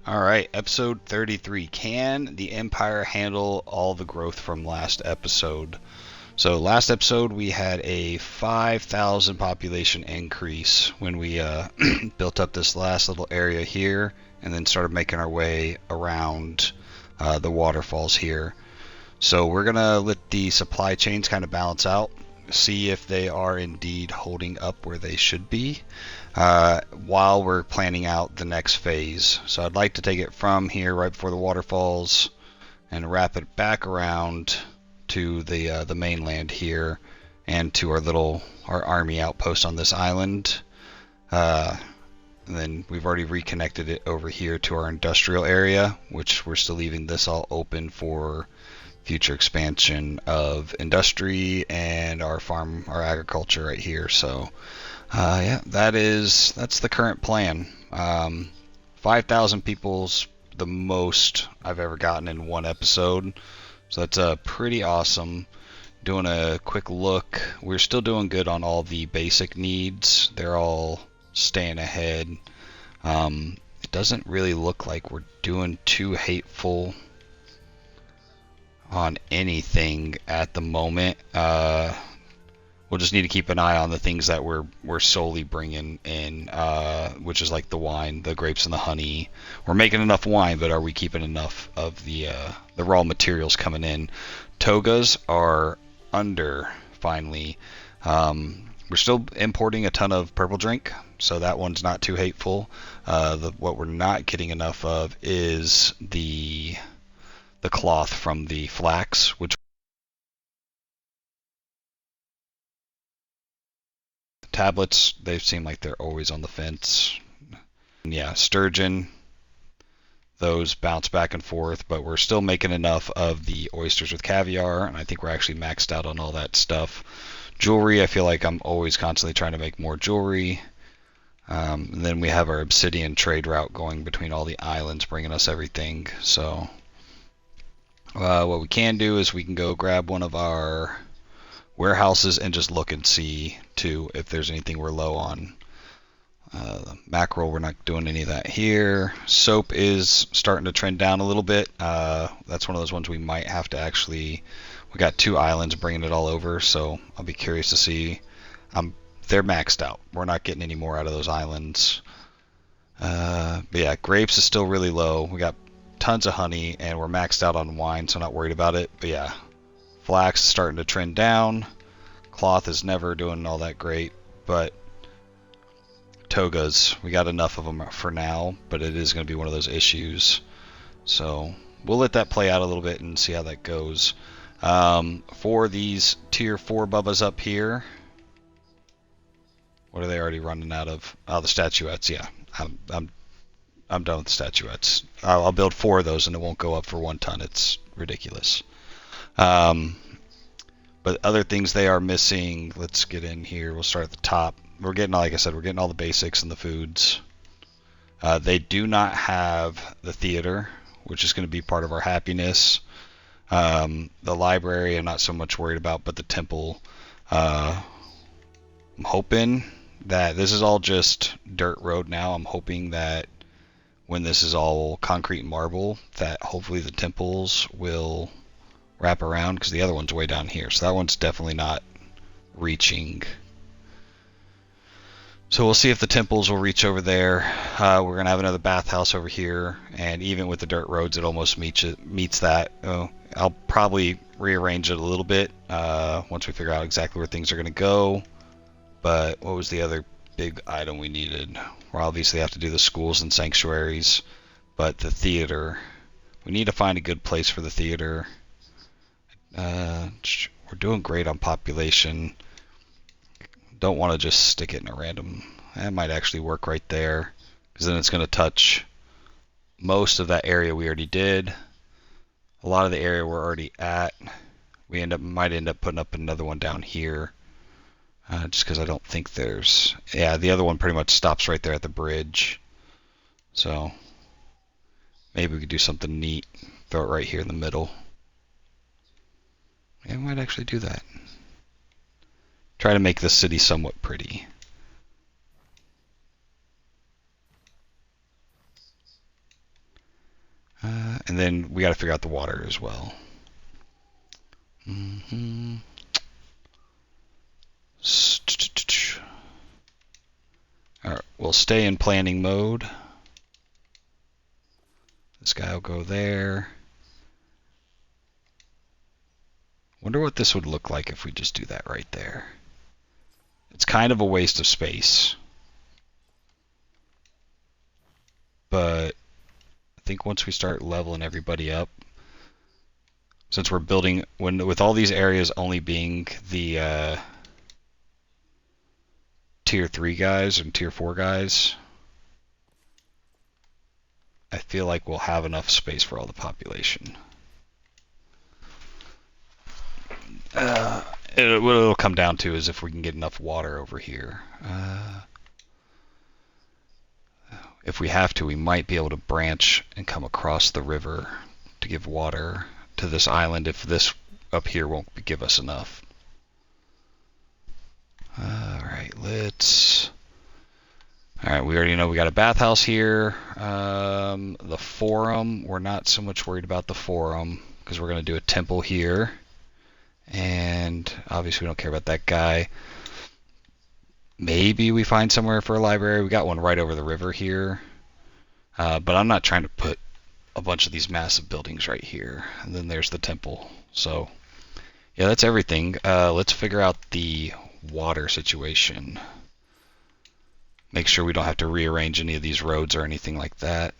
Alright, episode 33. Can the Empire handle all the growth from last episode? So, last episode we had a 5,000 population increase when we built up this last little area here and then started making our way around the waterfalls here. So, we're going to let the supply chains kind of balance out, see if they are indeed holding up where they should be. While we're planning out the next phase. So I'd like to take it from here right before the waterfalls and wrap it back around to the mainland here and to our army outpost on this island. And then we've already reconnected it over here to our industrial area, which we're still leaving this all open for future expansion of industry and our agriculture right here. So yeah, that's the current plan. 5,000 people's the most I've ever gotten in one episode, so that's pretty awesome. Doing a quick look, we're still doing good on all the basic needs. They're all staying ahead. It doesn't really look like we're doing too hateful on anything at the moment. We'll just need to keep an eye on the things that we're solely bringing in, which is like the wine, the grapes, and the honey. We're making enough wine, but are we keeping enough of the raw materials coming in? Togas are under finally. We're still importing a ton of purple drink, so that one's not too hateful. What we're not getting enough of is the cloth from the flax, which tablets, they seem like they're always on the fence. And yeah, sturgeon, those bounce back and forth, but we're still making enough of the oysters with caviar, and I think we're actually maxed out on all that stuff. Jewelry, I feel like I'm always constantly trying to make more jewelry. And then we have our obsidian trade route going between all the islands, bringing us everything. So what we can do is we can go grab one of our warehouses and just look and see too if there's anything we're low on. Mackerel, we're not doing any of that here. Soap is starting to trend down a little bit. That's one of those ones we might have to actually. We got 2 islands bringing it all over, so I'll be curious to see. They're maxed out. We're not getting any more out of those islands. But yeah, grapes is still really low. We got tons of honey, and we're maxed out on wine, so I'm not worried about it. But yeah, flax is starting to trend down. Cloth is never doing all that great, but togas, we got enough of them for now, but it is going to be one of those issues. So we'll let that play out a little bit and see how that goes. For these tier 4 bubbas up here, what are they already running out of? Oh, the statuettes. Yeah, I'm done with the statuettes. I'll build 4 of those and it won't go up for 1 ton. It's ridiculous. But other things they are missing. Let's get in here. We'll start at the top. We're getting, like I said, we're getting all the basics and the foods. They do not have the theater, which is going to be part of our happiness. The library, I'm not so much worried about, but the temple. I'm hoping that this is all just dirt road now. I'm hoping that when this is all concrete and marble, that hopefully the temples will wrap around, because the other one's way down here. So that one's definitely not reaching. So we'll see if the temples will reach over there. We're going to have another bathhouse over here, and even with the dirt roads, it almost meets that. I'll probably rearrange it a little bit once we figure out exactly where things are going to go. But what was the other big item we needed? We'll obviously have to do the schools and sanctuaries, but the theater. We need to find a good place for the theater. We're doing great on population. Don't want to just stick it in a random. That might actually work right there, because then it's going to touch most of that area we already did. A lot of the area we're already at. We might end up putting up another one down here, just because I don't think there's. Yeah, the other one pretty much stops right there at the bridge. So maybe we could do something neat. Throw it right here in the middle. Yeah, we might actually do that. Try to make the city somewhat pretty. And then we got to figure out the water as well. Mm-hmm. All right, we'll stay in planning mode. This guy will go there. Wonder what this would look like if we just do that right there. It's kind of a waste of space. But I think once we start leveling everybody up, since we're building, with all these areas only being the tier 3 guys and tier 4 guys, I feel like we'll have enough space for all the population. What it'll come down to is if we can get enough water over here. If we have to, we might be able to branch and come across the river to give water to this island if this up here won't give us enough. Alright, Alright, we already know we got a bathhouse here. The forum, we're not so much worried about the forum because we're going to do a temple here. And obviously we don't care about that guy. Maybe we find somewhere for a library. We got one right over the river here. But I'm not trying to put a bunch of these massive buildings right here. And then there's the temple. So, yeah, that's everything. Let's figure out the water situation. Make sure we don't have to rearrange any of these roads or anything like that.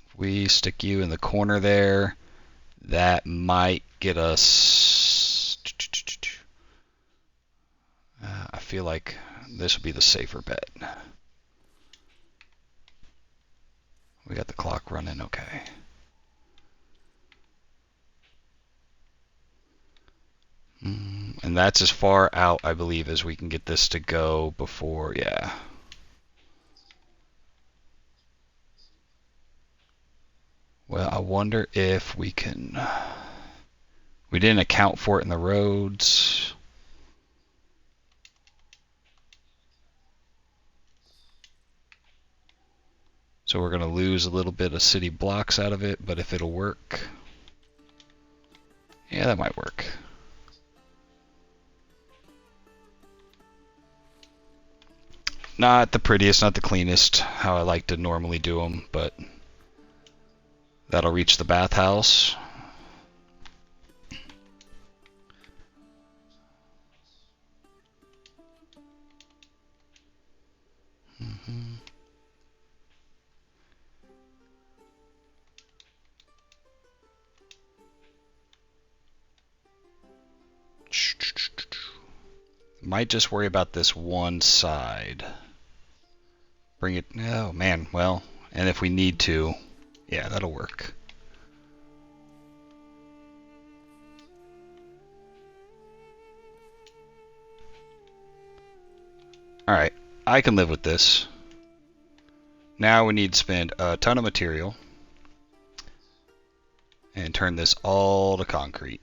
If we stick you in the corner there, that might get us... I feel like this would be the safer bet. We got the clock running, okay. And that's as far out, I believe, as we can get this to go before, yeah. Well, I wonder if we can... We didn't account for it in the roads. So we're going to lose a little bit of city blocks out of it, but if it'll work... Yeah, that might work. Not the prettiest, not the cleanest, how I like to normally do them, but that'll reach the bathhouse. Might just worry about this one side. Bring it, oh man, well, and if we need to, yeah, that'll work. Alright, I can live with this. Now we need to spend a ton of material and turn this all to concrete.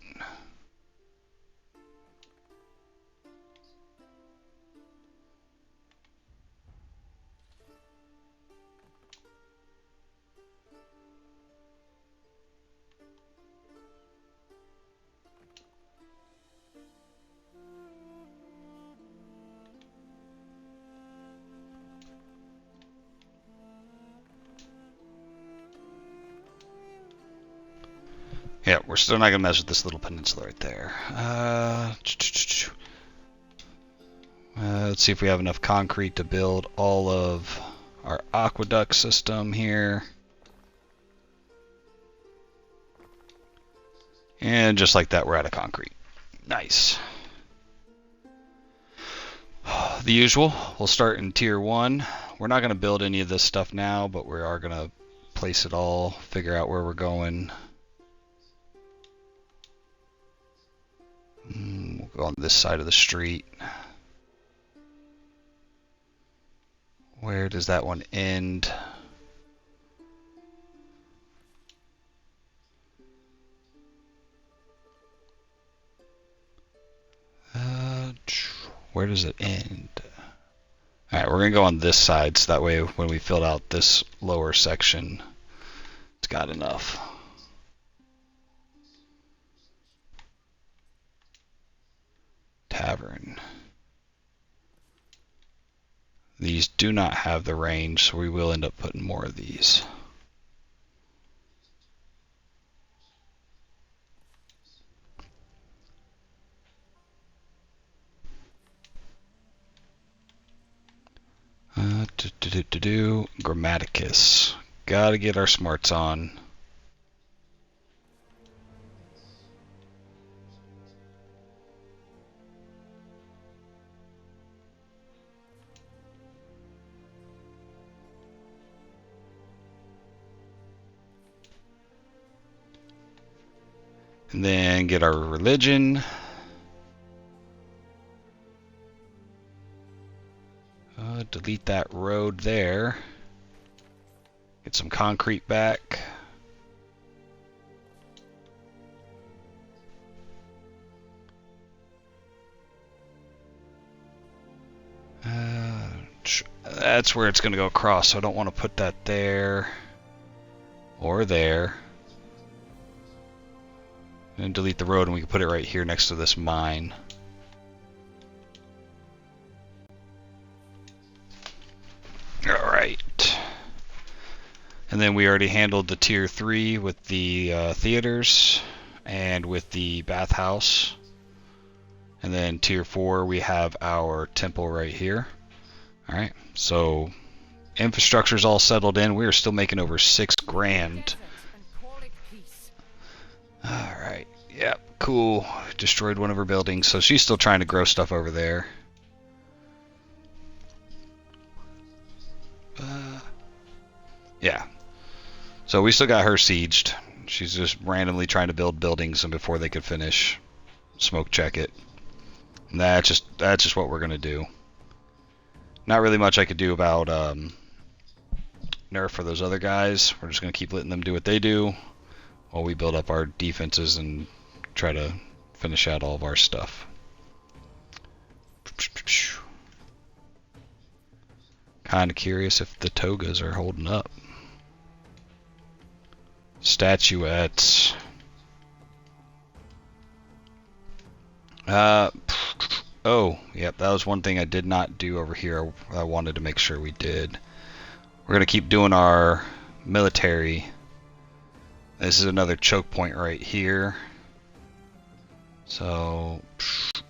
Yeah, we're still not going to mess with this little peninsula right there. Let's see if we have enough concrete to build all of our aqueduct system here. And just like that, we're out of concrete. Nice. The usual, we'll start in tier 1. We're not going to build any of this stuff now, but we are going to place it all, figure out where we're going. We'll go on this side of the street. Where does that one end? Where does it end? Alright, we're going to go on this side, so that way when we fill out this lower section, it's got enough. Tavern. These do not have the range, so we will end up putting more of these. Grammaticus. Gotta get our smarts on. And then get our religion. Delete that road there. Get some concrete back. That's where it's going to go across, so I don't want to put that there or there. And delete the road, and we can put it right here next to this mine. Alright. And then we already handled the tier 3 with the theaters and with the bathhouse. And then tier 4 we have our temple right here. Alright, so infrastructure's all settled in. We are still making over $6 grand. Alright, yep, cool. Destroyed one of her buildings, so she's still trying to grow stuff over there. Yeah. So we still got her sieged. She's just randomly trying to build buildings, and before they could finish, smoke check it. And that's just what we're gonna do. Not really much I could do about nerf for those other guys. We're just gonna keep letting them do what they do while we build up our defenses and try to finish out all of our stuff. Kinda curious if the togas are holding up. Statuettes. Oh, yep, that was one thing I did not do over here. I wanted to make sure we did. We're going to keep doing our military. This is another choke point right here. So,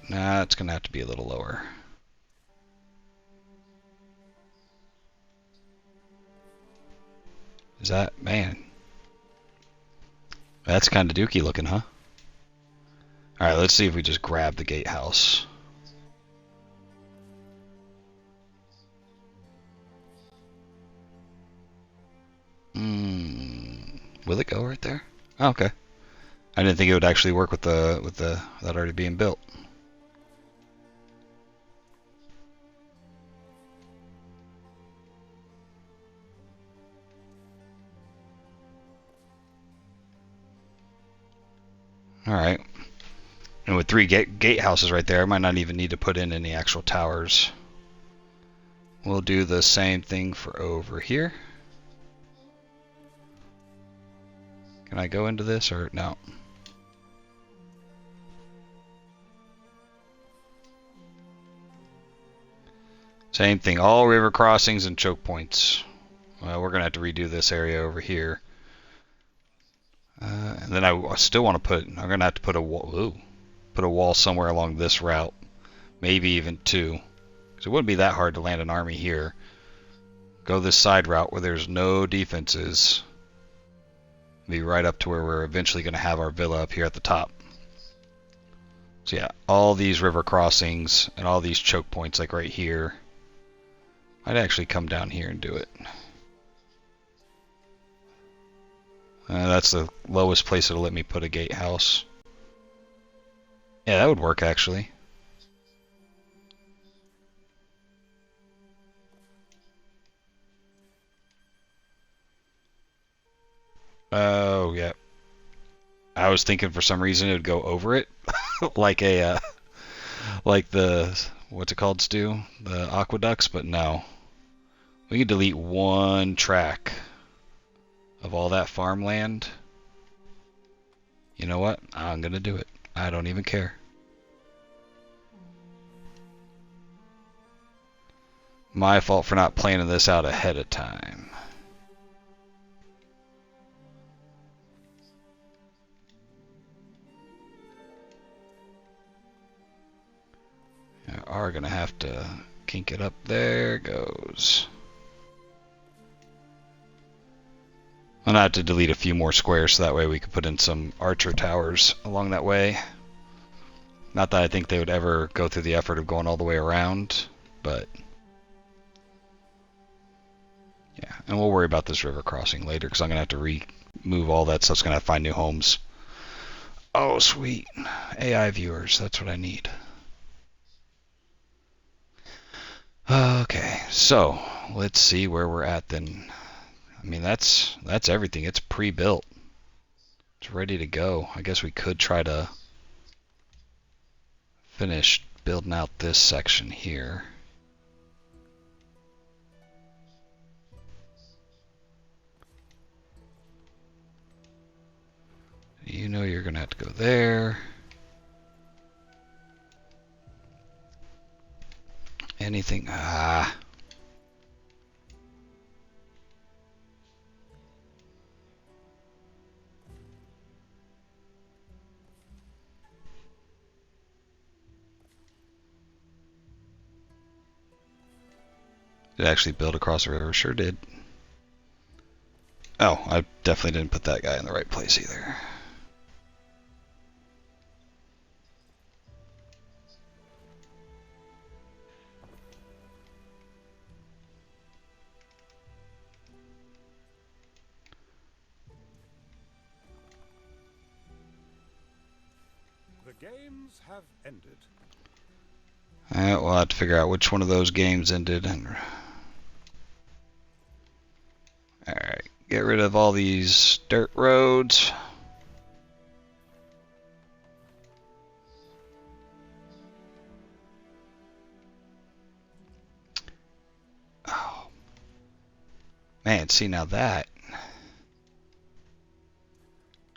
nah, it's going to have to be a little lower. Is that, man? That's kind of dookie looking, huh? Alright, let's see if we just grab the gatehouse. Will it go right there? Oh, okay. I didn't think it would actually work with that already being built. Alright. And with 3 gatehouses right there, I might not even need to put in any actual towers. We'll do the same thing for over here. Can I go into this or no? Same thing, all river crossings and choke points. Well, we're gonna have to redo this area over here. And then I still want to I'm gonna have to put a wall. Ooh, put a wall somewhere along this route, maybe even 2. Because it wouldn't be that hard to land an army here. Go this side route where there's no defenses. Be right up to where we're eventually going to have our villa up here at the top. So yeah, all these river crossings and all these choke points like right here. I'd actually come down here and do it. That's the lowest place it'll let me put a gatehouse. Yeah, that would work actually. Oh, yeah. I was thinking for some reason it would go over it, like a, like the what's it called, Stu? The aqueducts, but no. We can delete one track of all that farmland. You know what? I'm gonna do it. I don't even care. My fault for not planning this out ahead of time. We are gonna have to kink it up. There goes. I'm gonna have to delete a few more squares so that way we could put in some archer towers along that way. Not that I think they would ever go through the effort of going all the way around, but yeah. And we'll worry about this river crossing later because I'm gonna have to remove all that stuff's gonna have to find new homes. Oh, sweet. AI viewers, that's what I need. Okay, so let's see where we're at then. I mean, that's everything. It's pre-built. It's ready to go. I guess we could try to finish building out this section here. You know you're gonna have to go there. Anything? Ah. Did it actually build across the river? Sure did. Oh, I definitely didn't put that guy in the right place either. The games have ended. We'll have to figure out which one of those games ended. Alright, get rid of all these dirt roads. Oh. Man, see now that.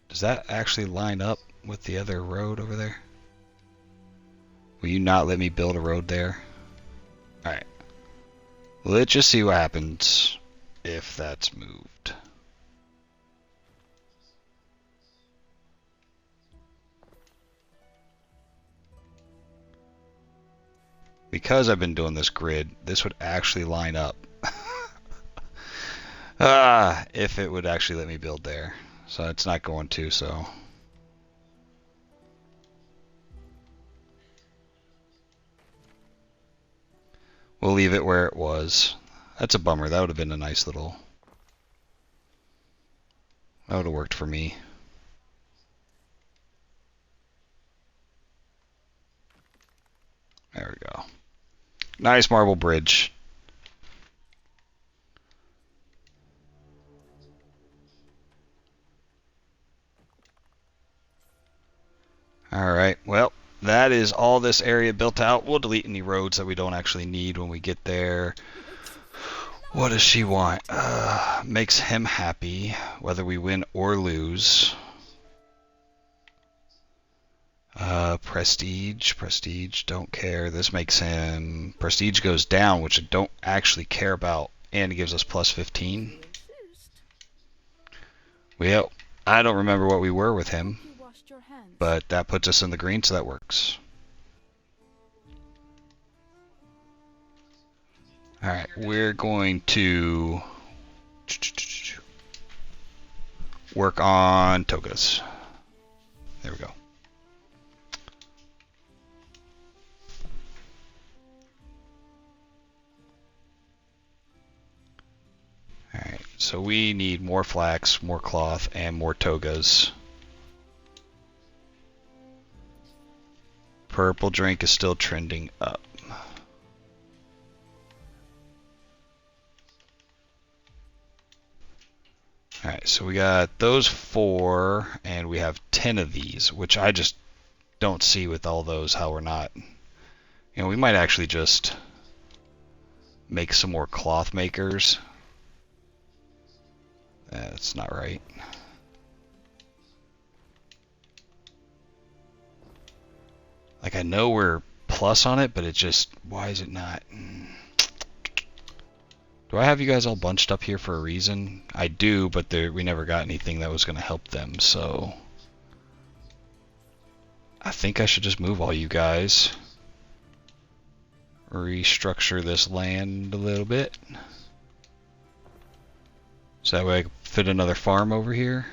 Does that actually line up with the other road over there? Will you not let me build a road there? Alright. Let's just see what happens if that's moved. Because I've been doing this grid, this would actually line up. If it would actually let me build there. So it's not going to, so. We'll leave it where it was. That's a bummer. That would have been a nice little... That would have worked for me. There we go. Nice marble bridge. Alright, well, that is all this area built out. We'll delete any roads that we don't actually need when we get there. What does she want? Makes him happy, whether we win or lose. Prestige, don't care. This makes him... Prestige goes down, which I don't actually care about, and it gives us plus 15. Well, I don't remember what we were with him, but that puts us in the green, so that works. Alright, we're going to work on togas. There we go. Alright, so we need more flax, more cloth, and more togas. Purple drink is still trending up. Alright, so we got those 4, and we have 10 of these, which I just don't see with all those how we're not You know, we might actually just make some more cloth makers. That's not right. Like, I know we're plus on it, but it just, why is it not? Do I have you guys all bunched up here for a reason? I do, but we never got anything that was going to help them, so I think I should just move all you guys. Restructure this land a little bit. So that way I can fit another farm over here.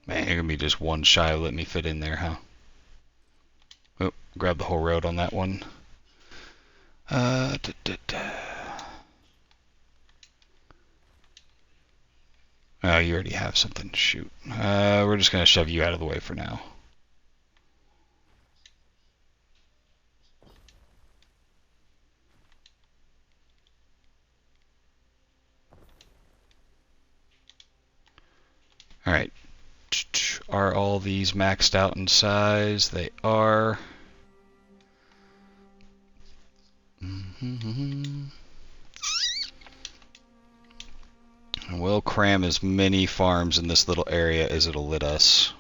Man, you're gonna be just one shy of letting me fit in there, huh? Oh, grab the whole road on that one. Da, da, da. Oh, you already have something. Shoot. We're just gonna shove you out of the way for now. Alright. Are all these maxed out in size? They are. And we'll cram as many farms in this little area as it'll let us.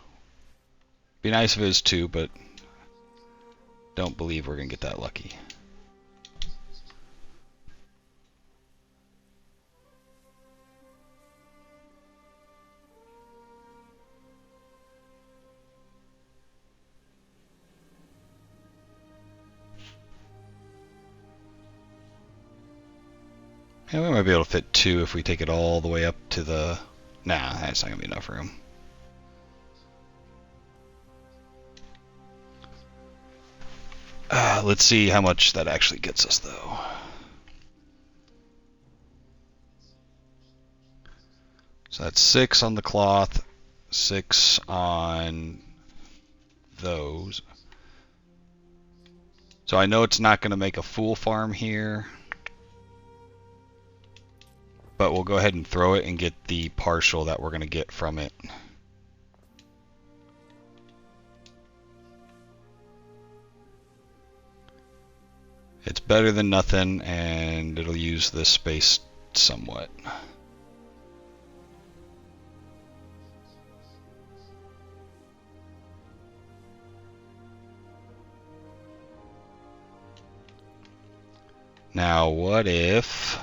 Be nice if it is two, but don't believe we're gonna get that lucky. Yeah, we might be able to fit two if we take it all the way up to the... Nah, that's not going to be enough room. Let's see how much that actually gets us, though. So that's 6 on the cloth, 6 on those. So I know it's not going to make a full farm here, but we'll go ahead and throw it and get the partial that we're going to get from it. It's better than nothing, and it'll use this space somewhat. Now, what if...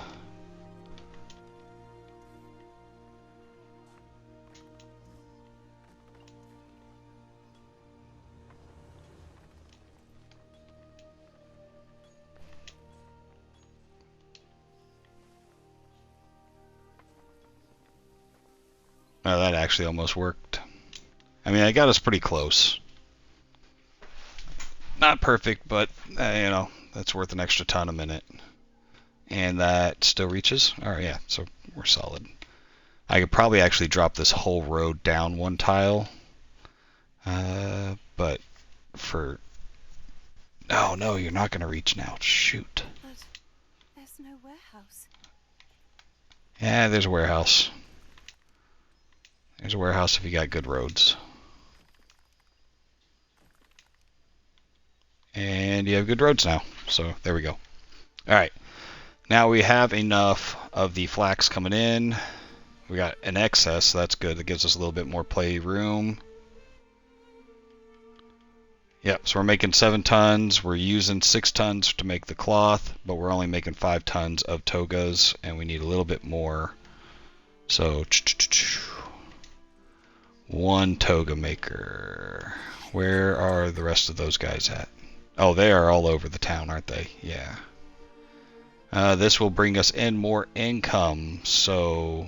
Oh, that actually almost worked. I mean, I got us pretty close. Not perfect, but, you know, that's worth an extra ton a minute. And that still reaches? Alright, yeah, so we're solid. I could probably actually drop this whole road down one tile. But for... Oh, no, you're not going to reach now. Shoot. But there's no warehouse. Yeah, there's a warehouse. There's a warehouse if you got good roads. And you have good roads now. So there we go. Alright. Now we have enough of the flax coming in. We got an excess, so that's good. That gives us a little bit more play room. Yep, so we're making 7 tons. We're using 6 tons to make the cloth, but we're only making 5 tons of togas, and we need a little bit more. So, 1 toga maker. Where are the rest of those guys at? Oh, they are all over the town, aren't they? Yeah. This will bring us in more income, so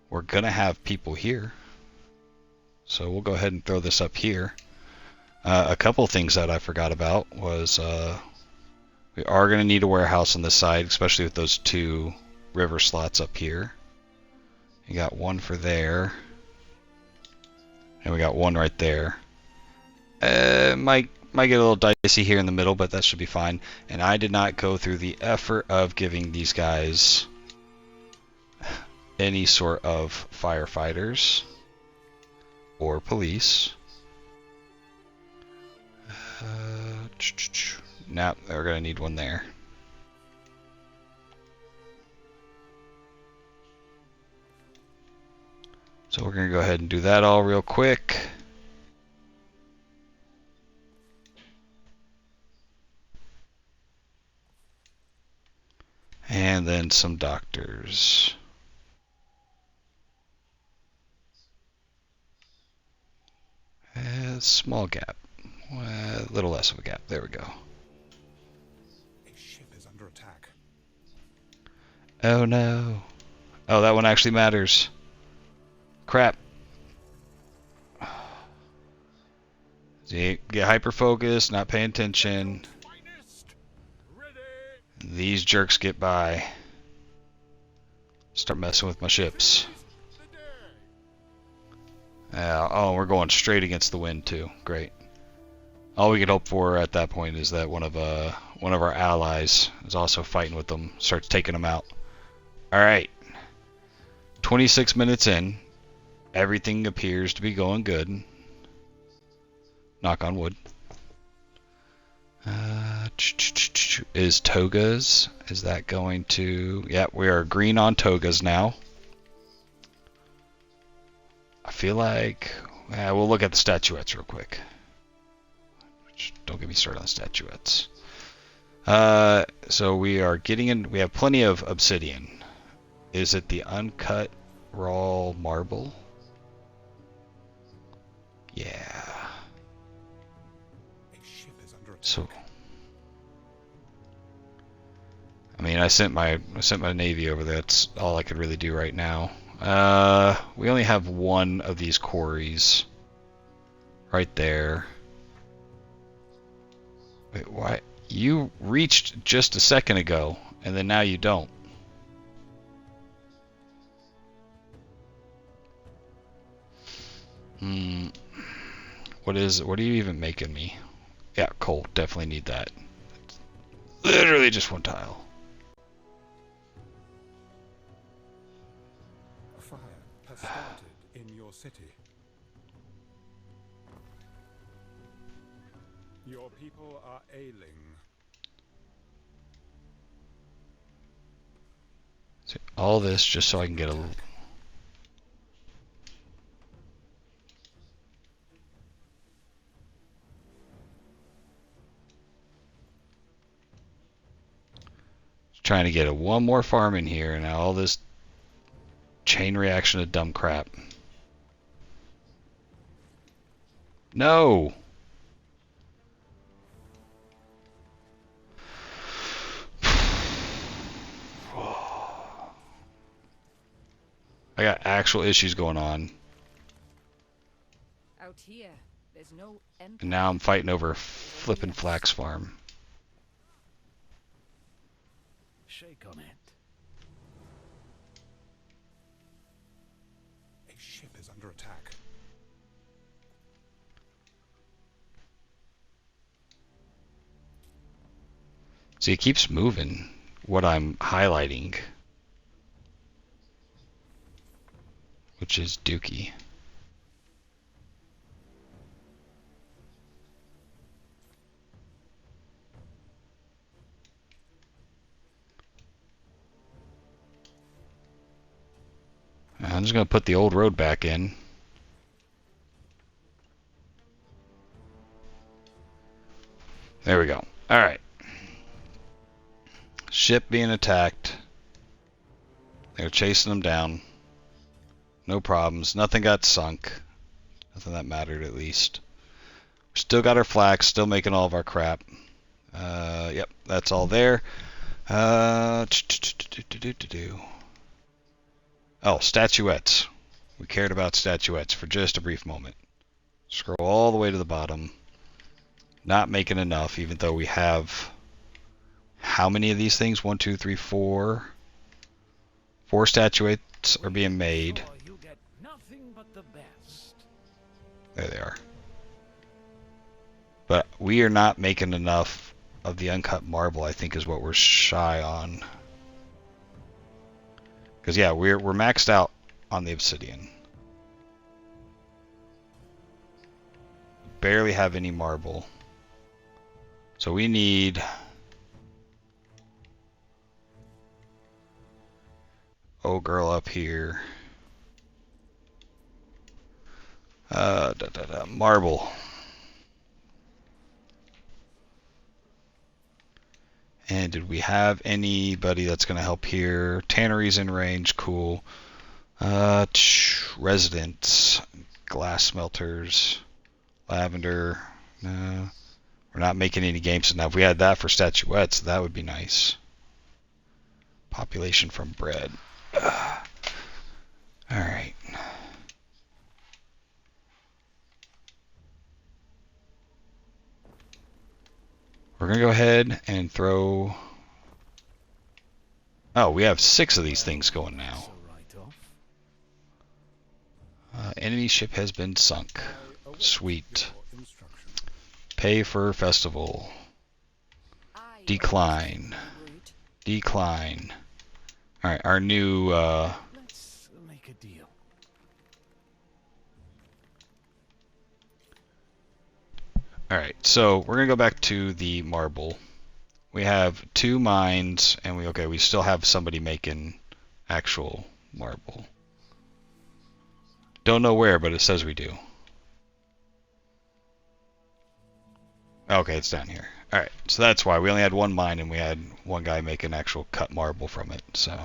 we're going to have people here. So we'll go ahead and throw this up here. A couple things that I forgot about was we are going to need a warehouse on this side, especially with those 2 river slots up here. You got one for there. And we got one right there. Might get a little dicey here in the middle, but that should be fine. And I did not go through the effort of giving these guys any sort of firefighters or police. Now they're gonna need one there. So we're gonna go ahead and do that all real quick. And then some doctors. Small gap. A little less of a gap. There we go. A ship is under attack. Oh no. Oh, that one actually matters. Crap. See, get hyper focused, not paying attention. These jerks get by. Start messing with my ships. Oh, we're going straight against the wind too. Great. All we could hope for at that point is that one of our allies is also fighting with them, starts taking them out. All right. 26 minutes in, everything appears to be going good. Knock on wood. Is togas? Is that going to? Yeah, we are green on togas now. I feel like we'll look at the statuettes real quick. Don't get me started on statuettes. So we are getting in. We have plenty of obsidian. Is it the uncut raw marble? Yeah. So, I mean, I sent my navy over there. That's all I could really do right now. We only have one of these quarries right there. Wait, why? You reached just a second ago, and then now you don't. What are you even making me? Yeah, coal. Definitely need that. Literally just one tile. A fire has started in your city. Your people are ailing. So all this just so I can get a little... Trying to get one more farm in here, and now all this chain reaction of dumb crap. No! I got actual issues going on. Out here, there's no And now I'm fighting over a flippin' flax farm. Shake on it. A ship is under attack. See, it keeps moving what I'm highlighting, which is Dookie. I'm just going to put the old road back in. There we go. Alright. Ship being attacked. They're chasing them down. No problems. Nothing got sunk. Nothing that mattered, at least. We still got our flax. Still making all of our crap. Yep, that's all there. Oh, statuettes. We cared about statuettes for just a brief moment. Scroll all the way to the bottom. Not making enough, even though we have... How many of these things? 1, 2, 3, 4. 4 statuettes statuettes are being made. Sure you get nothing but the best. There they are. But we are not making enough of the uncut marble, I think, is what we're shy on. Because, yeah, we're maxed out on the obsidian. Barely have any marble. So we need... Oh, girl up here. Marble. And did we have anybody that's going to help here? Tannery's in range, cool. Residents, glass smelters, lavender. No, we're not making any games now. If we had that for statuettes, that would be nice. Population from bread. All right. We're going to go ahead and throw... Oh, we have 6 of these things going now. Enemy ship has been sunk. Sweet. Pay for festival. Decline. Decline. Alright, our new... Let's make a deal. Alright, so we're going to go back to the marble. We have 2 mines, and we still have somebody making actual marble. Don't know where, but it says we do. Okay, it's down here. Alright, so that's why. We only had 1 mine, and we had 1 guy making actual cut marble from it, so...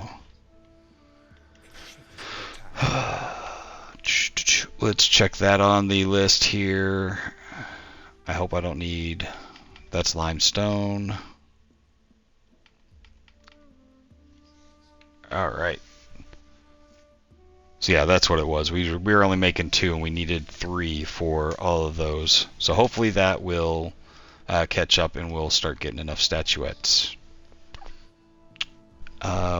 Let's check that on the list here. I hope I don't need... That's limestone. Alright. So yeah, that's what it was. We were only making 2 and we needed 3 for all of those. So hopefully that will catch up and we'll start getting enough statuettes.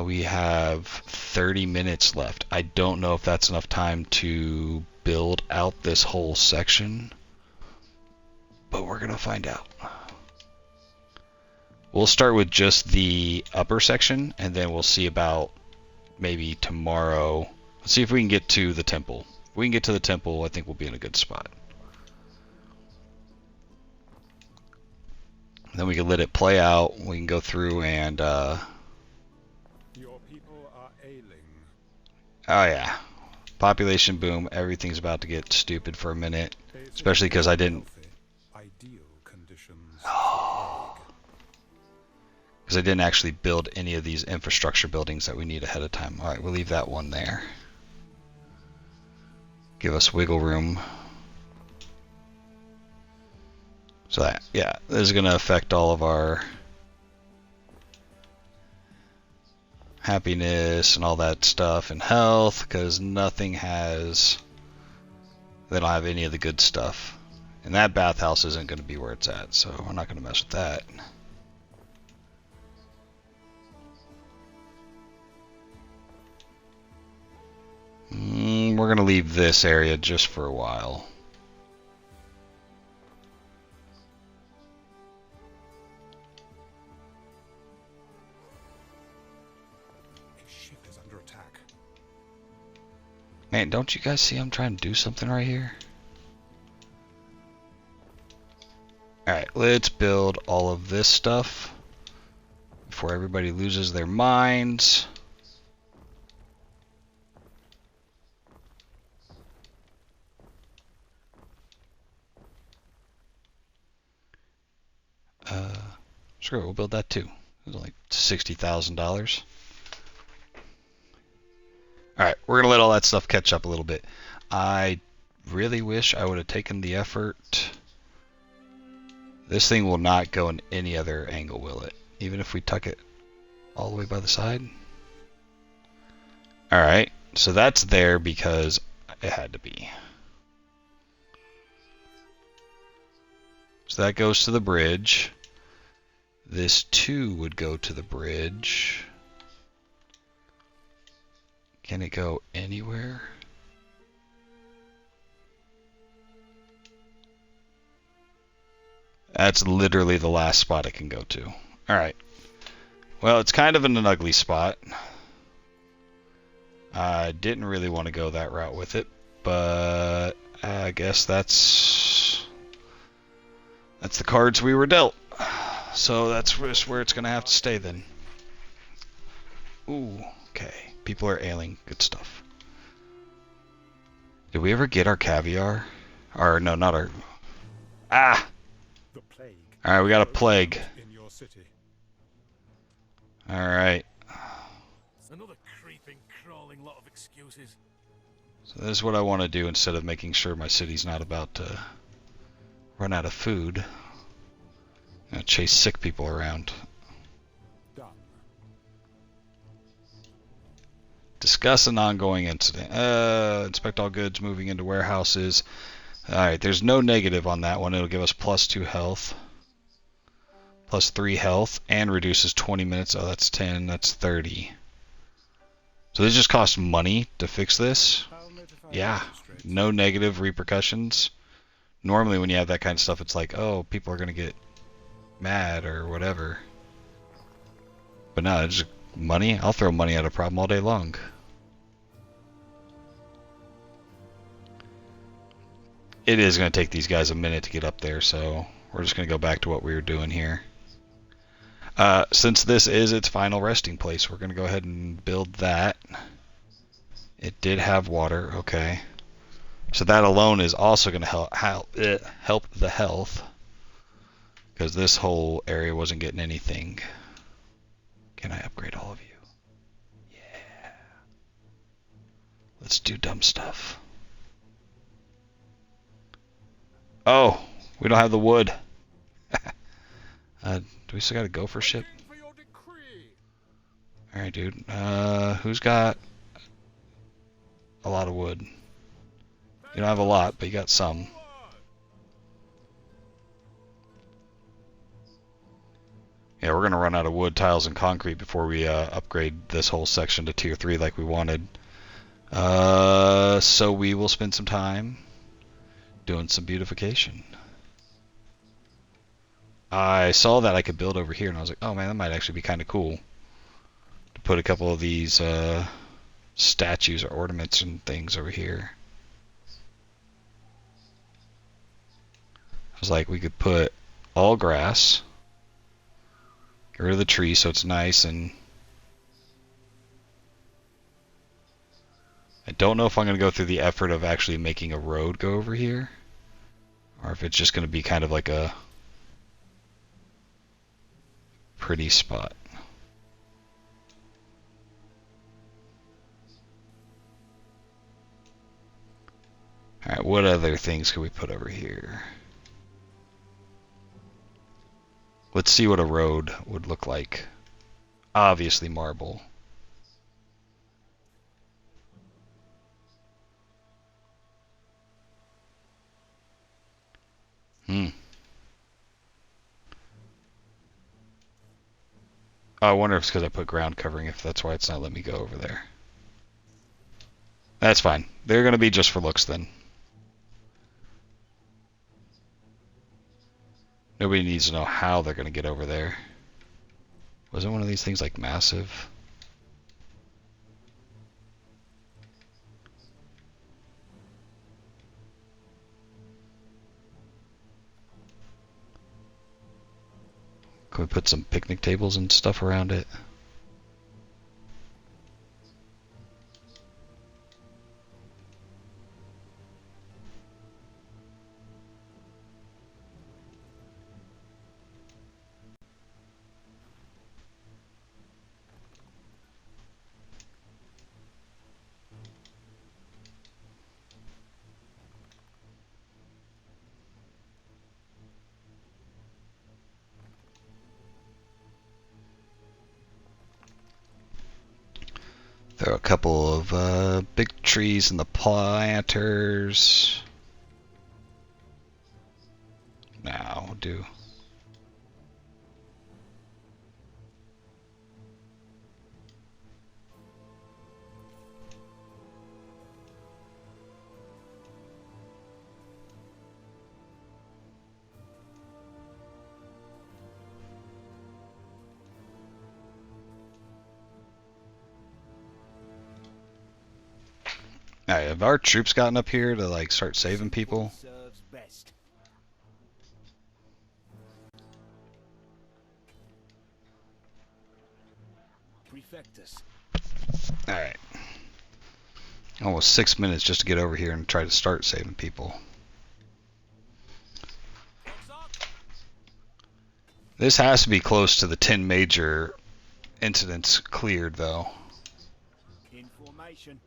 We have 30 minutes left. I don't know if that's enough time to build out this whole section, but we're going to find out. We'll start with just the upper section and then we'll see about maybe tomorrow. Let's see if we can get to the temple. If we can get to the temple, I think we'll be in a good spot. Then we can let it play out. We can go through and... Your people are ailing. Oh yeah. Population boom. Everything's about to get stupid for a minute. Especially because I didn't... Ideal conditions. Because I didn't actually build any of these infrastructure buildings that we need ahead of time. Alright, we'll leave that one there. Give us wiggle room. So that, yeah, this is going to affect all of our happiness and all that stuff and health, because nothing has... They don't have any of the good stuff. And that bathhouse isn't going to be where it's at, so we're not going to mess with that. We're going to leave this area just for a while. A ship is under attack. Man, don't you guys see I'm trying to do something right here? Alright, let's build all of this stuff before everybody loses their minds. Sure, we'll build that too. It's like $60,000. Alright, we're going to let all that stuff catch up a little bit. I really wish I would have taken the effort. This thing will not go in any other angle, will it? Even if we tuck it all the way by the side? Alright, so that's there because it had to be. So that goes to the bridge. This too would go to the bridge. Can it go anywhere? That's literally the last spot it can go to. Alright. Well, it's kind of in an ugly spot. I didn't really want to go that route with it, but I guess that's the cards we were dealt. So that's just where it's going to have to stay then. Ooh, okay. People are ailing. Good stuff. Did we ever get our caviar? Or, no, not our... Ah! The plague. Alright, we got a plague. In your city. Alright. Another creeping, crawling lot of excuses. So this is what I want to do instead of making sure my city's not about to run out of food. I'm going to chase sick people around. Done. Discuss an ongoing incident. Inspect all goods moving into warehouses. Alright, there's no negative on that one. It'll give us +2 health. +3 health. And reduces 20 minutes. Oh, that's 10. That's 30. So this just costs money to fix this. Yeah. No negative repercussions. Normally when you have that kind of stuff, it's like, oh, people are going to get mad or whatever. But no, it's just money. I'll throw money at a problem all day long. It is going to take these guys a minute to get up there, so we're just going to go back to what we were doing here. Since this is its final resting place, we're going to go ahead and build that. It did have water, okay. So that alone is also going to help the health, because this whole area wasn't getting anything. Can I upgrade all of you? Yeah. Let's do dumb stuff. Oh, we don't have the wood. Do we still got a gopher ship? Alright, dude. Who's got a lot of wood? You don't have a lot, but you got some. Yeah, we're going to run out of wood, tiles, and concrete before we upgrade this whole section to tier 3 like we wanted. So we will spend some time doing some beautification. I saw that I could build over here, and I was like, oh man, that might actually be kind of cool. To put a couple of these statues or ornaments and things over here. I was like, we could put all grass. Get rid of the tree so it's nice, and I don't know if I'm going to go through the effort of actually making a road go over here, or if it's just going to be kind of like a pretty spot. Alright, what other things can we put over here? Let's see what a road would look like. Obviously marble. Oh, I wonder if it's because I put ground covering, if that's why it's not letting me go over there. That's fine. They're going to be just for looks then. Nobody needs to know how they're going to get over there. Wasn't one of these things like massive? Can we put some picnic tables and stuff around it? Throw a couple of big trees in the planters. Now we'll do. Alright, have our troops gotten up here to like start saving people? Serves best. Prefectus. Alright. Almost 6 minutes just to get over here and try to start saving people. This has to be close to the 10 major incidents cleared, though. In formation.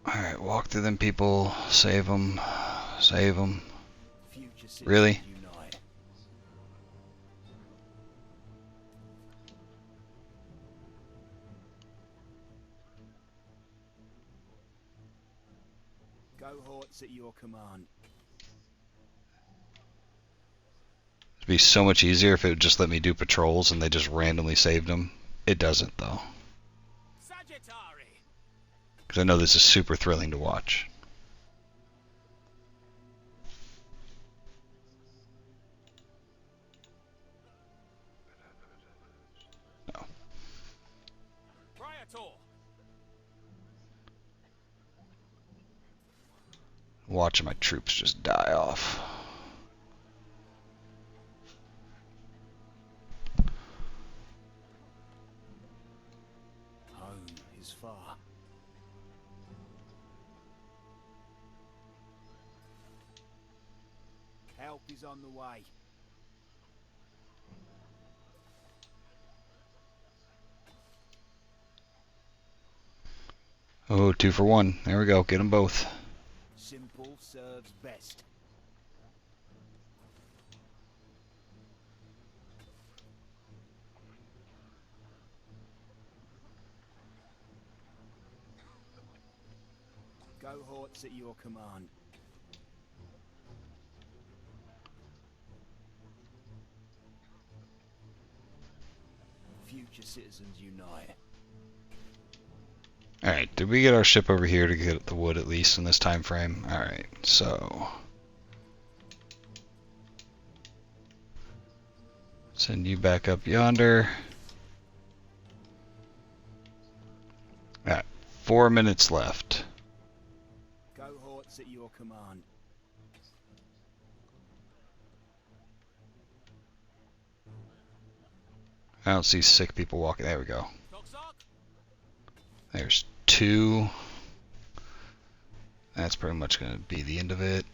Alright, walk through them people, save them, save them. Future citizens Really? unite. Cohorts at your command. It'd be so much easier if it would just let me do patrols and they just randomly saved them. It doesn't, though. Sagittari. Because I know this is super thrilling to watch. No. Praetor. Watching my troops just die off. Home is far. Help is on the way. Oh, 2 for 1. There we go. Get them both. Simple serves best. Cohorts at your command. Future citizens unite. Alright, did we get our ship over here to get the wood at least in this time frame? Alright, so... send you back up yonder. Alright, 4 minutes left. Cohorts at your command. I don't see sick people walking. There we go. There's 2. That's pretty much going to be the end of it.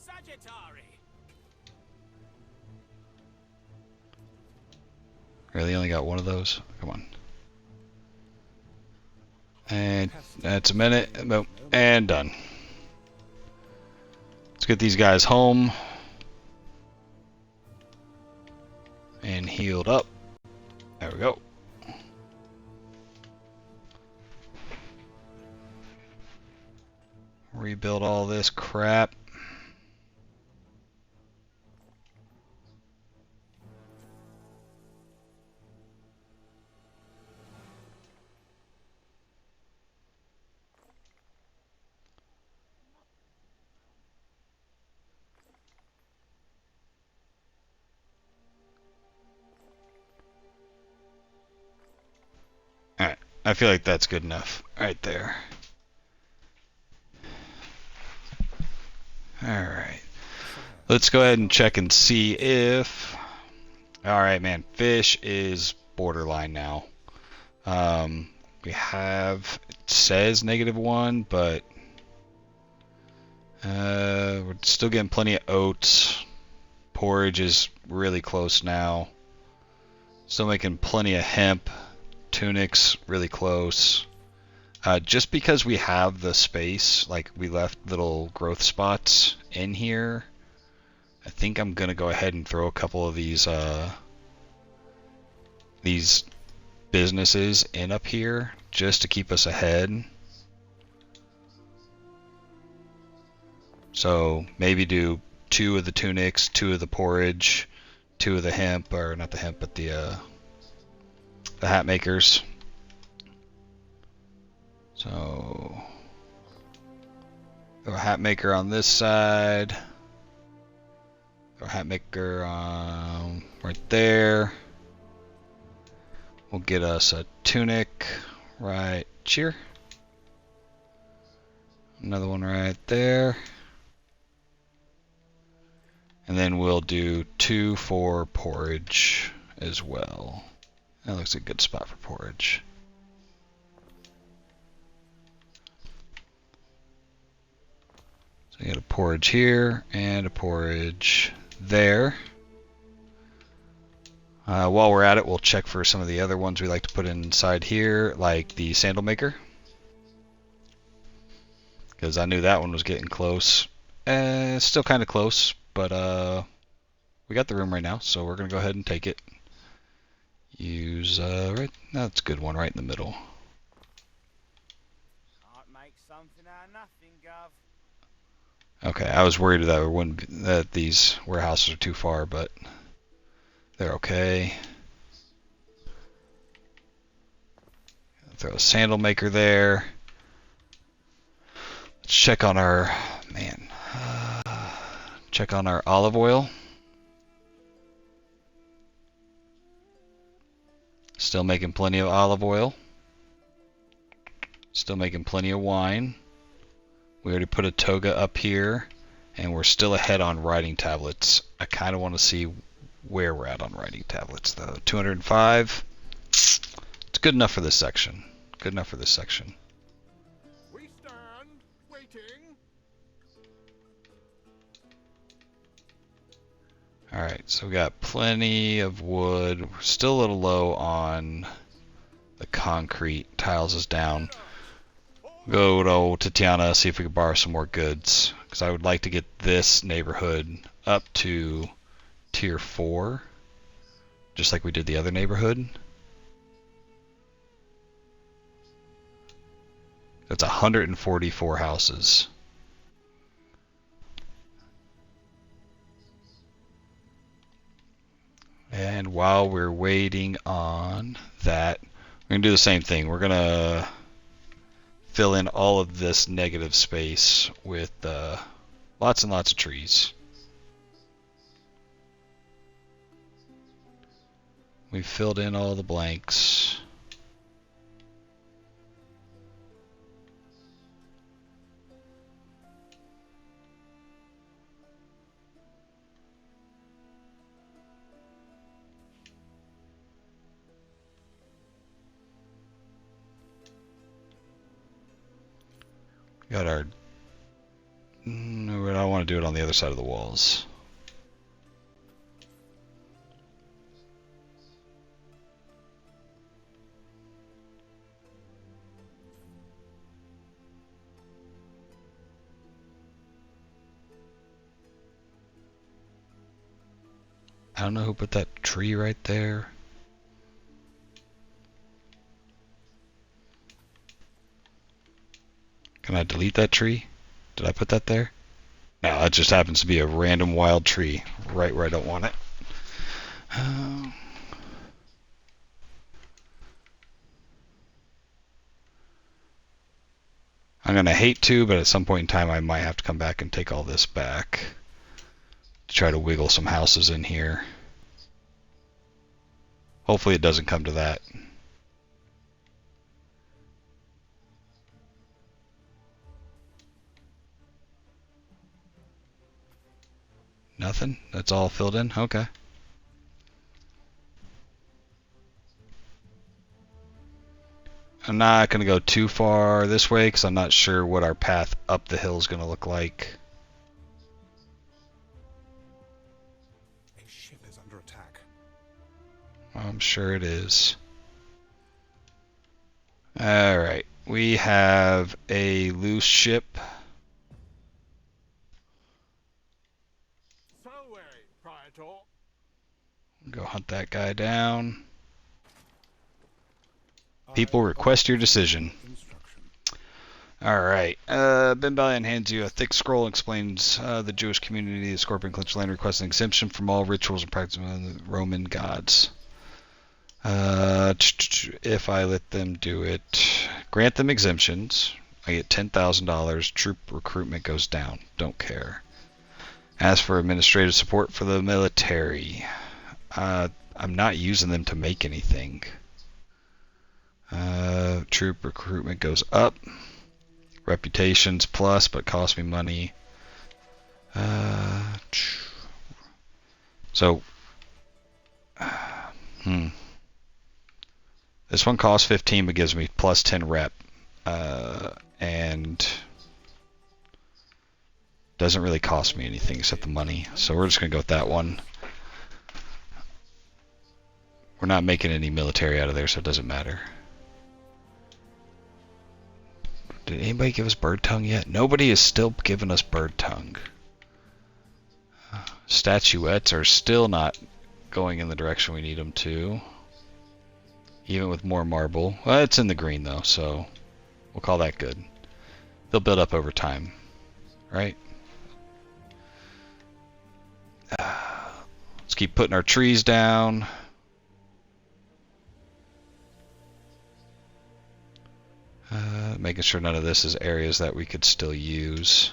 Sagittari. Really, only got one of those? Come on. And that's a minute. Boom. And done. Let's get these guys home. And healed up. There we go. Rebuild all this crap. Alright, I feel like that's good enough right there. Alright, let's go ahead and check and see if... Alright, man, fish is borderline now. We have, it says -1, but we're still getting plenty of oats. Porridge is really close now. Still making plenty of hemp. Tunics really close. Just because we have the space, like we left little growth spots in here, I think I'm gonna go ahead and throw a couple of these businesses in up here just to keep us ahead. So maybe do 2 of the tunics, 2 of the porridge, 2 of the hemp, or not the hemp, but the the hat makers. So throw a hat maker on this side. Throw a hat maker right there. We'll get us a tunic right here. Another one right there. And then we'll do 2 for porridge as well. That looks like a good spot for porridge. So you got a porridge here and a porridge there. While we're at it, we'll check for some of the other ones we like to put inside here, like the sandal maker. Because I knew that one was getting close. Still kind of close, but we got the room right now, so we're going to go ahead and take it. Use, right, that's a good one, right in the middle. Can't make something out of nothing, Gov. Okay, I was worried that these warehouses are too far, but they're okay. Throw a sandal maker there. Let's check on our, check on our olive oil. Still making plenty of olive oil. Still making plenty of wine. We already put a toga up here, and we're still ahead on writing tablets. I kind of want to see where we're at on writing tablets, though. 205. It's good enough for this section. Good enough for this section. We stand waiting. Alright, so we got plenty of wood. We're still a little low on the concrete. Tiles is down. Go to old Tatiana, see if we can borrow some more goods. Because I would like to get this neighborhood up to tier 4. Just like we did the other neighborhood. That's 144 houses. And while we're waiting on that, we're going to do the same thing. We're going to fill in all of this negative space with lots and lots of trees. We've filled in all the blanks. Got our... No, I want to do it on the other side of the walls. I don't know who put that tree right there. Can I delete that tree? Did I put that there? No, that just happens to be a random wild tree right where I don't want it. I'm going to hate to, but at some point in time I might have to come back and take all this back to try to wiggle some houses in here. Hopefully it doesn't come to that. Nothing? That's all filled in? Okay. I'm not going to go too far this way because I'm not sure what our path up the hill is going to look like. A ship is under attack. I'm sure it is. Alright, we have a loose ship. So Praetor. Go hunt that guy down. People, request your decision. Instruction. Alright, Ben Balian hands you a thick scroll and explains the Jewish community of Scorpion Clinch Land requests an exemption from all rituals and practices of the Roman gods. If I let them do it, grant them exemptions. I get $10,000. Troop recruitment goes down. Don't care. Ask for administrative support for the military. I'm not using them to make anything. Troop recruitment goes up. Reputation's plus, but costs me money. So, this one costs 15, but gives me plus 10 rep, and doesn't really cost me anything except the money. So we're just gonna go with that one. We're not making any military out of there, so it doesn't matter. Did anybody give us bird tongue yet? Nobody has still given us bird tongue. Statuettes are still not going in the direction we need them to. Even with more marble. Well, it's in the green though, so we'll call that good. They'll build up over time, right? Let's keep putting our trees down. Making sure none of this is areas that we could still use.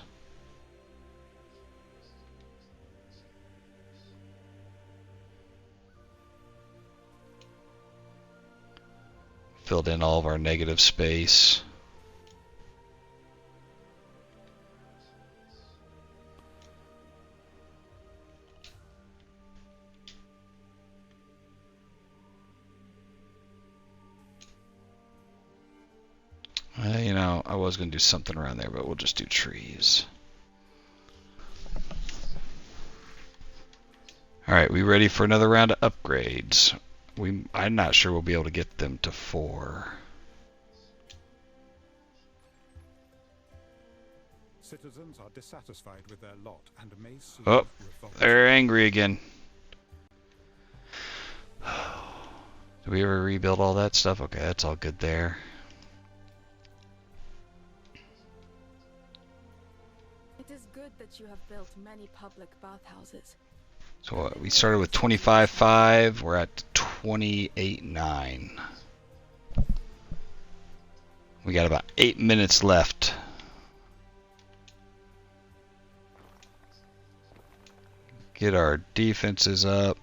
Filled in all of our negative space. You know, I was going to do something around there, but we'll just do trees. Alright, we ready for another round of upgrades? I'm not sure we'll be able to get them to 4. Citizens are dissatisfied with their lot and may soon Oh, revolt. they're angry again. Did we ever rebuild all that stuff? Okay, that's all good there. It is good that you have built many public bathhouses. So we started with 25.5. We're at 28.9. We got about 8 minutes left. Get our defenses up.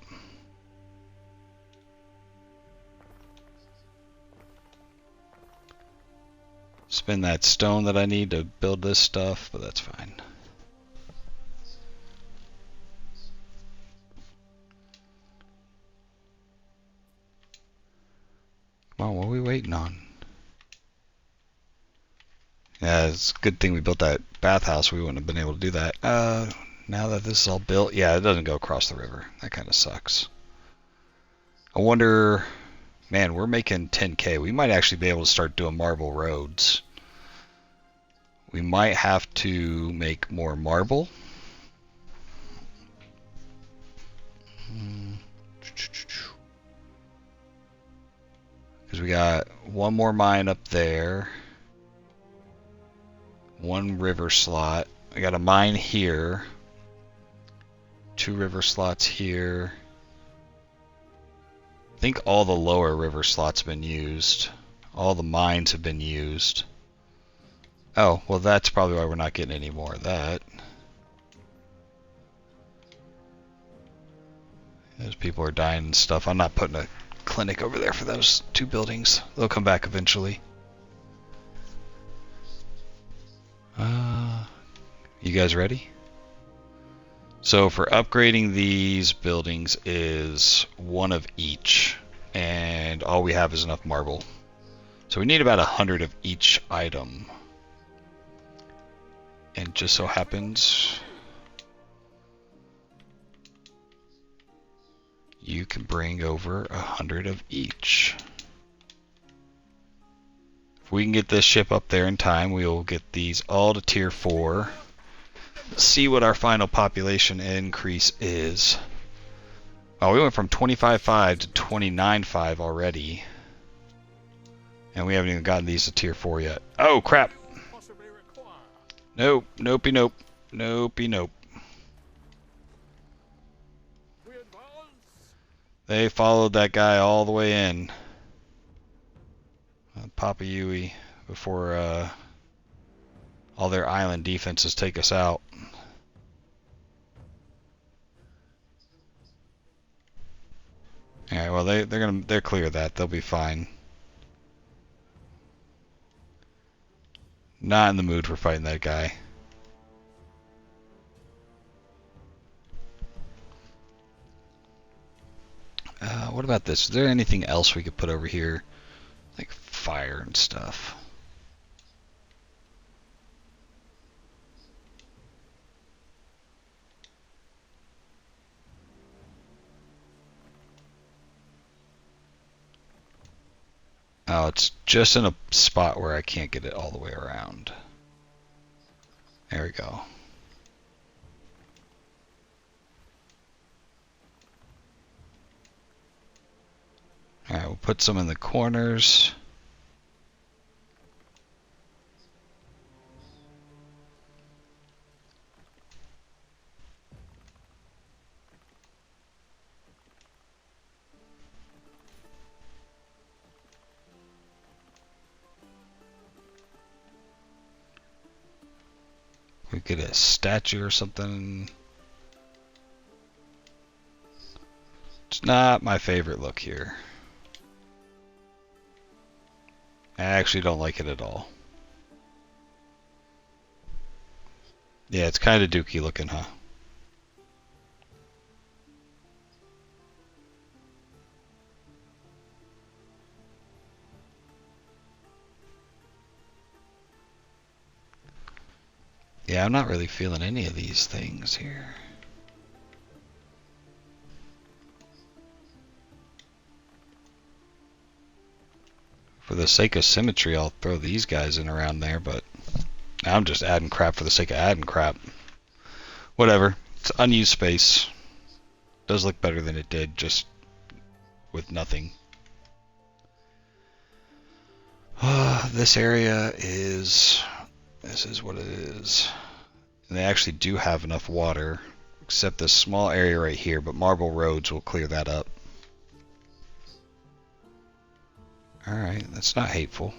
Spend that stone that I need to build this stuff, but that's fine. Come on, what are we waiting on? Yeah, it's a good thing we built that bathhouse. We wouldn't have been able to do that. Now that this is all built, yeah, it doesn't go across the river. That kind of sucks. I wonder, man, we're making 10K. We might actually be able to start doing marble roads. We might have to make more marble. Because we got one more mine up there. One river slot. I got a mine here. 2 river slots here. I think all the lower river slots have been used. All the mines have been used. Oh, well that's probably why we're not getting any more of that. Those people are dying and stuff. I'm not putting a clinic over there for those 2 buildings. They'll come back eventually. You guys ready? So for upgrading these buildings is 1 of each, and all we have is enough marble. So we need about 100 of each item. And just so happens you can bring over 100 of each. If we can get this ship up there in time, we will get these all to tier 4. See what our final population increase is. Oh, we went from 25.5 to 29.5 already. And we haven't even gotten these to tier 4 yet. Oh, crap! Possibly require. Nope, nopey nope. Nopey nope. We advance. They followed that guy all the way in. Papa Yui before all their island defenses take us out. Alright, well they're clear of that. They'll be fine. Not in the mood for fighting that guy. What about this? Is there anything else we could put over here? Like fire and stuff. Oh, it's just in a spot where I can't get it all the way around. There we go. Alright, we'll put some in the corners. We get a statue or something. It's not my favorite look here. I actually don't like it at all. Yeah, it's kind of dookie looking, huh? Yeah, I'm not really feeling any of these things here. For the sake of symmetry, I'll throw these guys in around there, but I'm just adding crap for the sake of adding crap. Whatever. It's unused space. Does look better than it did, just with nothing. This area is... This is what it is. And they actually do have enough water, except this small area right here, but marble roads will clear that up. Alright, that's not hateful.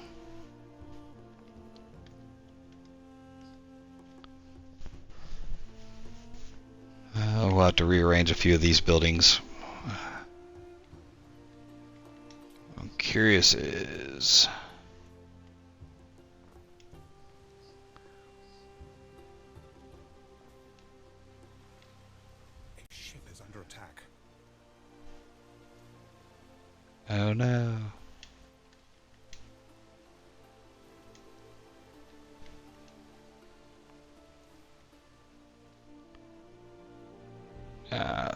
We'll have to rearrange a few of these buildings. I'm curious is... A ship is under attack. Oh no.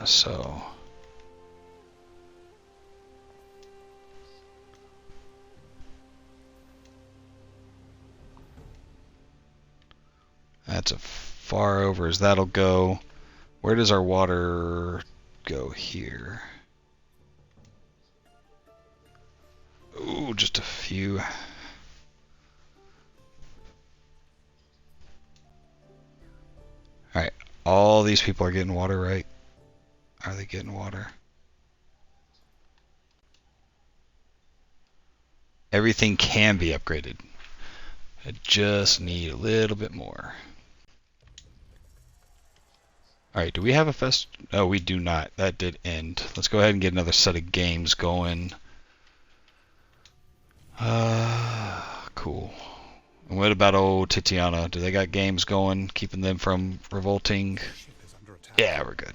So... That's as far over as that'll go. Where does our water go here? Ooh, just a few. Alright, all these people are getting water, right? Are they getting water? Everything can be upgraded. I just need a little bit more. Alright, do we have a fest? Oh, we do not. That did end. Let's go ahead and get another set of games going. Cool. And what about old Titiana? Do they got games going, keeping them from revolting? Ship is under attack. Yeah, we're good.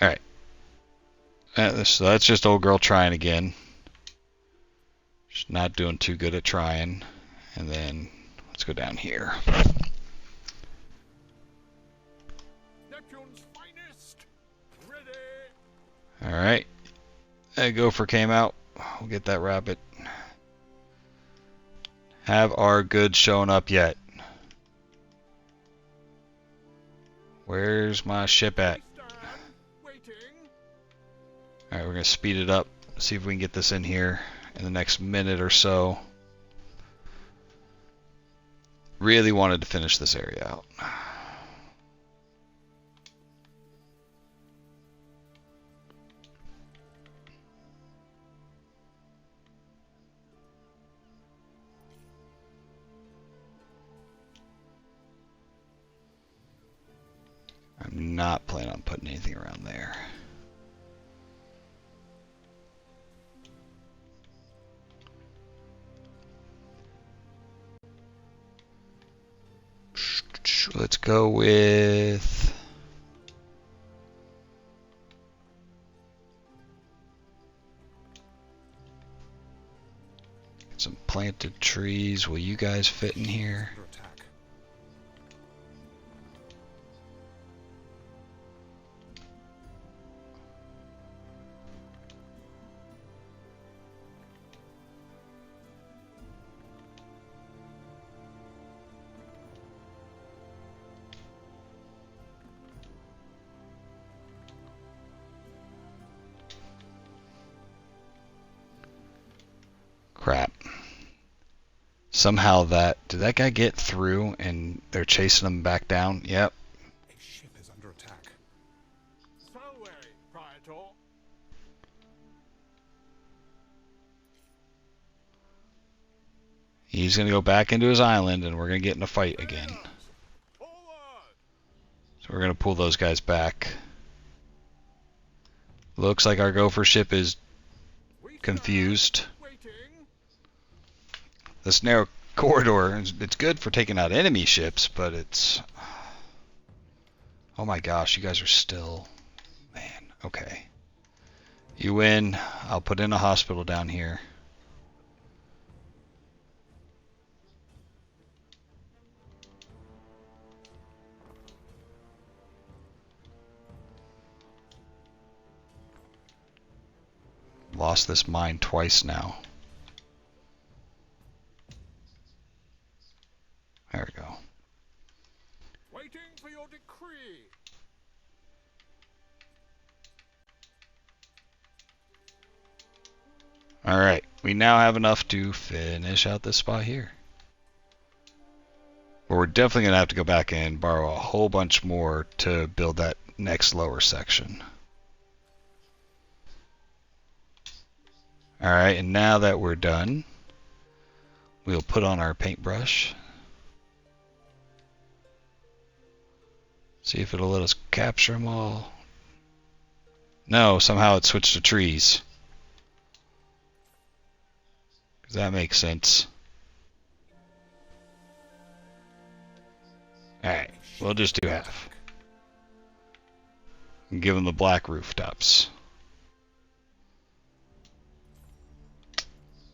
Alright. So that's just old girl trying again. She's not doing too good at trying. And then let's go down here. Neptune's finest. Ready. Alright. Gopher came out. We'll get that rabbit. Have our goods shown up yet? Where's my ship at? Stand. Waiting. Alright, we're going to speed it up. See if we can get this in here in the next minute or so. Really wanted to finish this area out. not plan on putting anything around there. Let's go with... some planted trees. Will you guys fit in here? Under attack. Crap. Somehow did that guy get through and they're chasing him back down? Yep. A ship is under attack. So wary, Praetor. He's going to go back into his island and we're going to get in a fight again. Forward! So we're going to pull those guys back. Looks like our gopher ship is We confused. stand waiting. This narrow corridor, it's good for taking out enemy ships, but it's... oh my gosh, you guys are still... man, okay. You win. I'll put in a hospital down here. Lost this mine twice now. There we go. Waiting for your decree. Alright, we now have enough to finish out this spot here. But we're definitely going to have to go back and borrow a whole bunch more to build that next lower section. Alright, and now that we're done, we'll put on our paintbrush. See if it'll let us capture them all. No, somehow it switched to trees. Does that make sense? Alright, we'll just do half. And give them the black rooftops.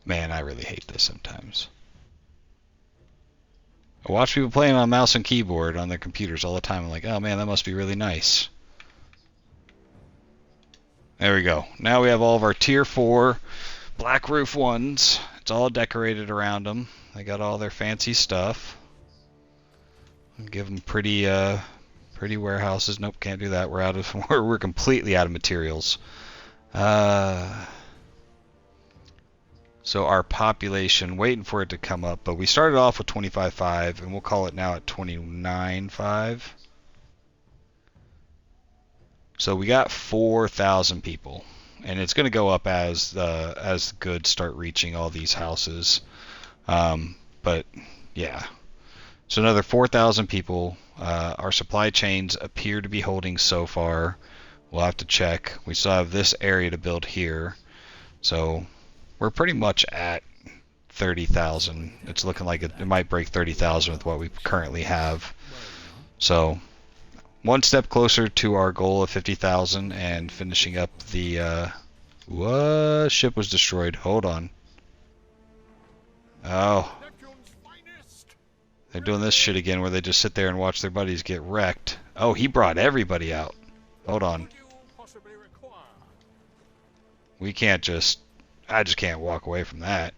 Man, I really hate this sometimes. I watch people playing on mouse and keyboard on their computers all the time. I'm like, oh man, that must be really nice. There we go. Now we have all of our tier 4 black roof ones. It's all decorated around them. They got all their fancy stuff. Give them pretty warehouses. Nope, can't do that. We're out of we're completely out of materials. So our population, waiting for it to come up, but we started off with 25.5 and we'll call it now at 29.5. So we got 4,000 people, and it's going to go up as the goods start reaching all these houses. But yeah, so another 4,000 people. Our supply chains appear to be holding so far. We'll have to check. We still have this area to build here, so we're pretty much at 30,000. It's looking like it might break 30,000 with what we currently have. So one step closer to our goal of 50,000 and finishing up the what ship was destroyed? Hold on. Oh, Neptune's finest. they're doing this shit again where they just sit there and watch their buddies get wrecked. Oh, he brought everybody out. Hold on. Would you possibly require? We can't just... I just can't walk away from that.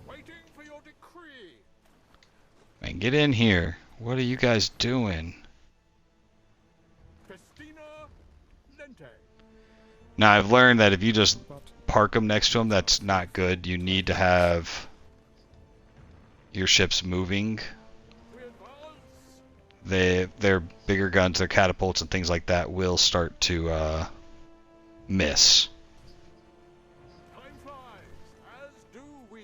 Waiting for your decree. Man, get in here. What are you guys doing? Festina Lente. Now, I've learned that if you just park them next to them, that's not good. You need to have your ships moving. We advance. Their bigger guns, their catapults and things like that will start to miss. Time flies, as do we.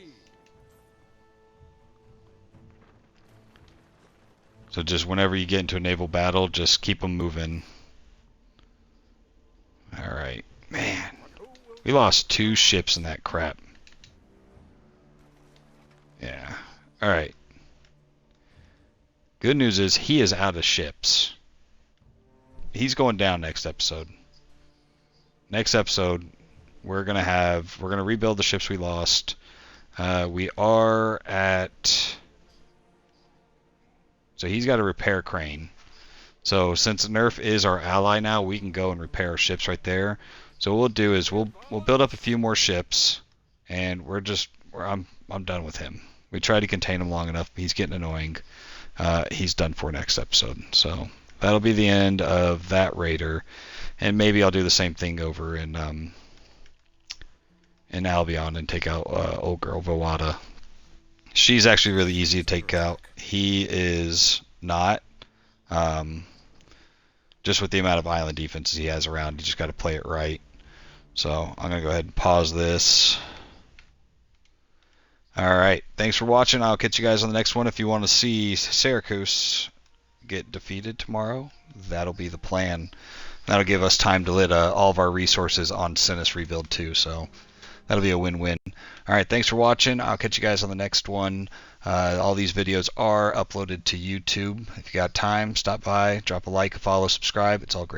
So just whenever you get into a naval battle, just keep them moving. Alright. Man. We lost 2 ships in that crap. Yeah. Alright. Good news is he is out of ships. He's going down next episode. Next episode, we're gonna rebuild the ships we lost. We are at... So he's got a repair crane. So since Nerf is our ally now, we can go and repair our ships right there. So what we'll do is we'll build up a few more ships, and I'm done with him. We tried to contain him long enough. He's getting annoying. He's done for next episode. So that'll be the end of that raider, and maybe I'll do the same thing over in Albion and take out old girl Vawada. She's actually really easy to take out. He is not. Just with the amount of island defenses he has around, you just got to play it right. So I'm going to go ahead and pause this. Alright, thanks for watching. I'll catch you guys on the next one. If you want to see Syracuse get defeated tomorrow, that'll be the plan. That'll give us time to lit all of our resources on Cinis Rebuild too, so that'll be a win-win. Alright, thanks for watching. I'll catch you guys on the next one. All these videos are uploaded to YouTube. If you got time, stop by, drop a like, follow, subscribe. It's all great.